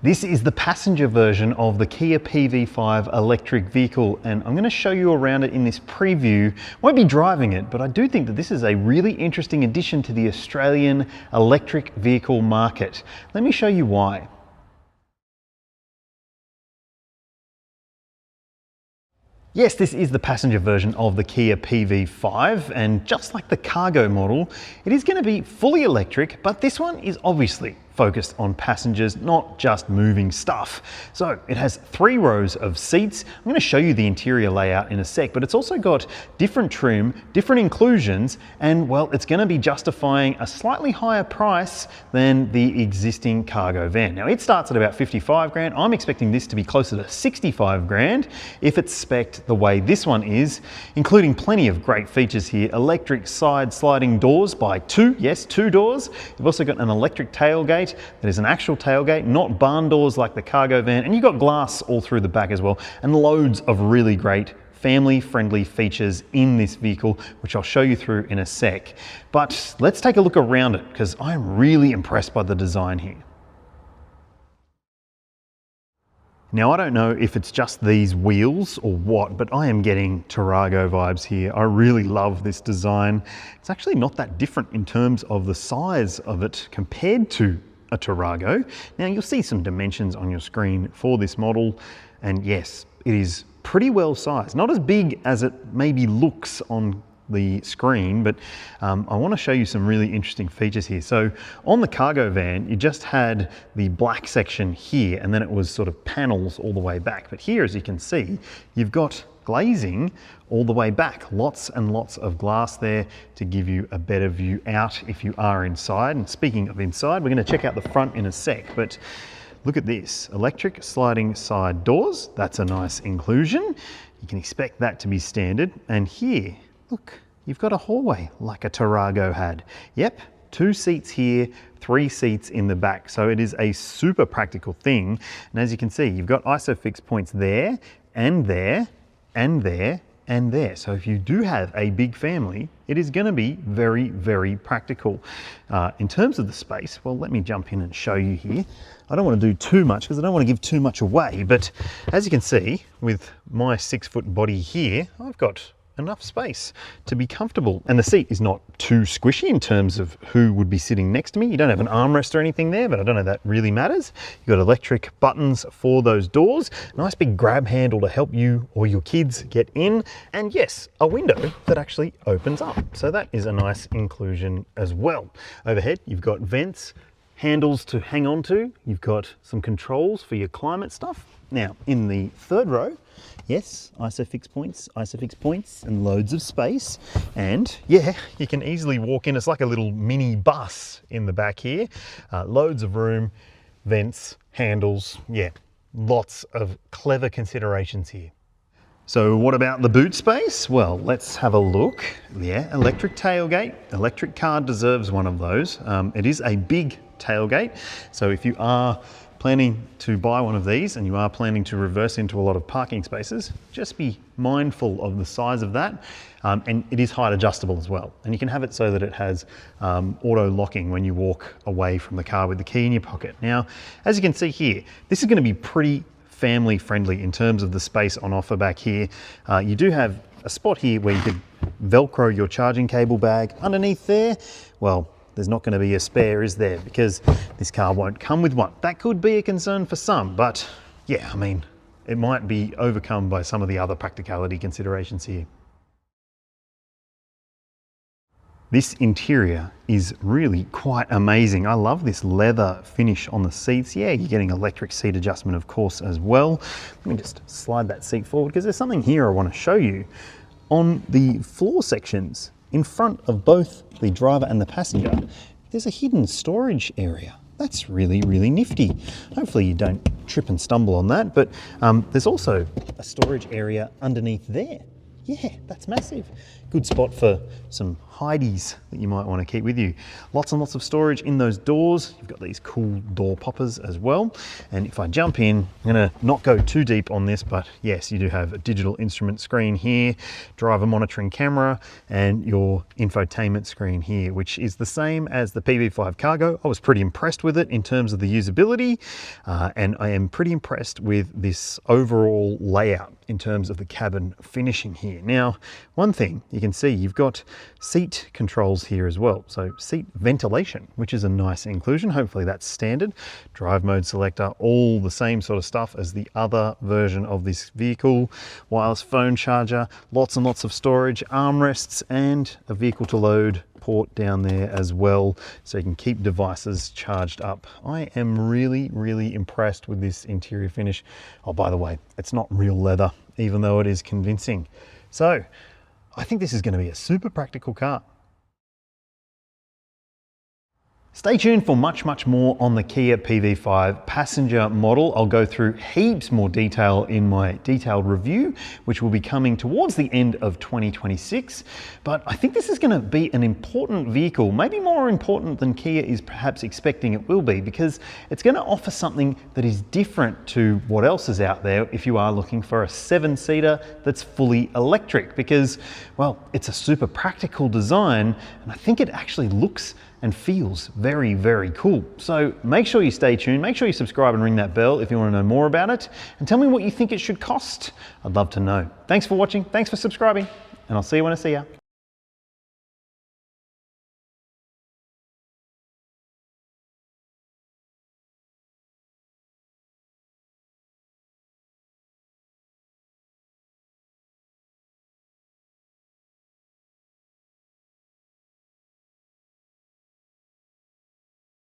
This is the passenger version of the Kia PV5 electric vehicle, and I'm going to show you around it in this preview. Won't be driving it, but I do think that this is a really interesting addition to the Australian electric vehicle market. Let me show you why. Yes, this is the passenger version of the Kia PV5, and just like the cargo model, it is going to be fully electric, but this one is obviously focused on passengers, not just moving stuff. So it has 3 rows of seats. I'm going to show you the interior layout in a sec, but it's also got different trim, different inclusions, and well, it's going to be justifying a slightly higher price than the existing cargo van. Now it starts at about 55 grand. I'm expecting this to be closer to 65 grand if it's spec'd the way this one is, including plenty of great features here. Electric side sliding doors by 2, yes, 2 doors. You've also got an electric tailgate that is an actual tailgate, not barn doors like the cargo van, and you've got glass all through the back as well, and loads of really great family-friendly features in this vehicle, which I'll show you through in a sec. But let's take a look around it, because I'm really impressed by the design here. Now, I don't know if it's just these wheels or what, but I am getting Tarago vibes here. I really love this design. It's actually not that different in terms of the size of it compared to a Tarago. Now, you'll see some dimensions on your screen for this model, and yes, it is pretty well sized. Not as big as it maybe looks on the screen, but I want to show you some really interesting features here. So on the cargo van, you just had the black section here, and then it was sort of panels all the way back. But here, as you can see, you've got glazing all the way back. Lots and lots of glass there to give you a better view out if you are inside. And speaking of inside, we're going to check out the front in a sec, but look at this. Electric sliding side doors. That's a nice inclusion. You can expect that to be standard. And here, look, you've got a hallway like a Tarago had. Yep, 2 seats here, 3 seats in the back. So it is a super practical thing. And as you can see, you've got ISOFIX points there, and there, and there, and there. So if you do have a big family, it is going to be very, very practical. In terms of the space, well, let me jump in and show you here. I don't want to do too much because I don't want to give too much away, but as you can see, with my 6-foot body here, I've got enough space to be comfortable. And the seat is not too squishy in terms of who would be sitting next to me. You don't have an armrest or anything there, but I don't know if that really matters. You've got electric buttons for those doors, nice big grab handle to help you or your kids get in, and yes, a window that actually opens up. So that is a nice inclusion as well. Overhead, you've got vents, handles to hang on to. You've got some controls for your climate stuff. Now, in the 3rd row, yes, ISOFIX points, and loads of space. And yeah, you can easily walk in. It's like a little mini bus in the back here. Loads of room, vents, handles. Yeah, lots of clever considerations here. So what about the boot space? Well, let's have a look. Yeah, electric tailgate. Electric car deserves one of those. It is a big tailgate. So if you are planning to buy one of these and you are planning to reverse into a lot of parking spaces, just be mindful of the size of that. And it is height adjustable as well. And you can have it so that it has auto locking when you walk away from the car with the key in your pocket. Now, as you can see here, this is going to be pretty family friendly in terms of the space on offer back here. You do have a spot here where you could Velcro your charging cable bag. Underneath there, well, there's not going to be a spare, is there? Because this car won't come with one. That could be a concern for some, but yeah, I mean, it might be overcome by some of the other practicality considerations here. This interior is really quite amazing. I love this leather finish on the seats. Yeah, you're getting electric seat adjustment, of course, as well. Let me just slide that seat forward because there's something here I want to show you. On the floor sections, in front of both the driver and the passenger, there's a hidden storage area. That's really, really nifty. Hopefully you don't trip and stumble on that, but there's also a storage area underneath there. Yeah, that's massive. Good spot for some hideys that you might want to keep with you. Lots and lots of storage in those doors. You've got these cool door poppers as well. And if I jump in, I'm going to not go too deep on this, but yes, you do have a digital instrument screen here, driver monitoring camera, and your infotainment screen here, which is the same as the PV5 Cargo. I was pretty impressed with it in terms of the usability, and I am pretty impressed with this overall layout in terms of the cabin finishing here. Now, one thing you can see, you've got seat controls here as well. So seat ventilation, which is a nice inclusion. Hopefully that's standard. Drive mode selector, all the same sort of stuff as the other version of this vehicle. Wireless phone charger, lots and lots of storage, armrests, and a vehicle to load port down there as well, so you can keep devices charged up. I am really, really impressed with this interior finish. Oh, by the way, it's not real leather, even though it is convincing. So I think this is going to be a super practical car. Stay tuned for much, much more on the Kia PV5 Passenger model. I'll go through heaps more detail in my detailed review, which will be coming towards the end of 2026. But I think this is going to be an important vehicle, maybe more important than Kia is perhaps expecting it will be, because it's going to offer something that is different to what else is out there if you are looking for a 7-seater that's fully electric, because, well, it's a super practical design, and I think it actually looks and feels very, very cool. So make sure you stay tuned, make sure you subscribe and ring that bell if you want to know more about it, and tell me what you think it should cost. I'd love to know. Thanks for watching, thanks for subscribing, and I'll see you when I see ya.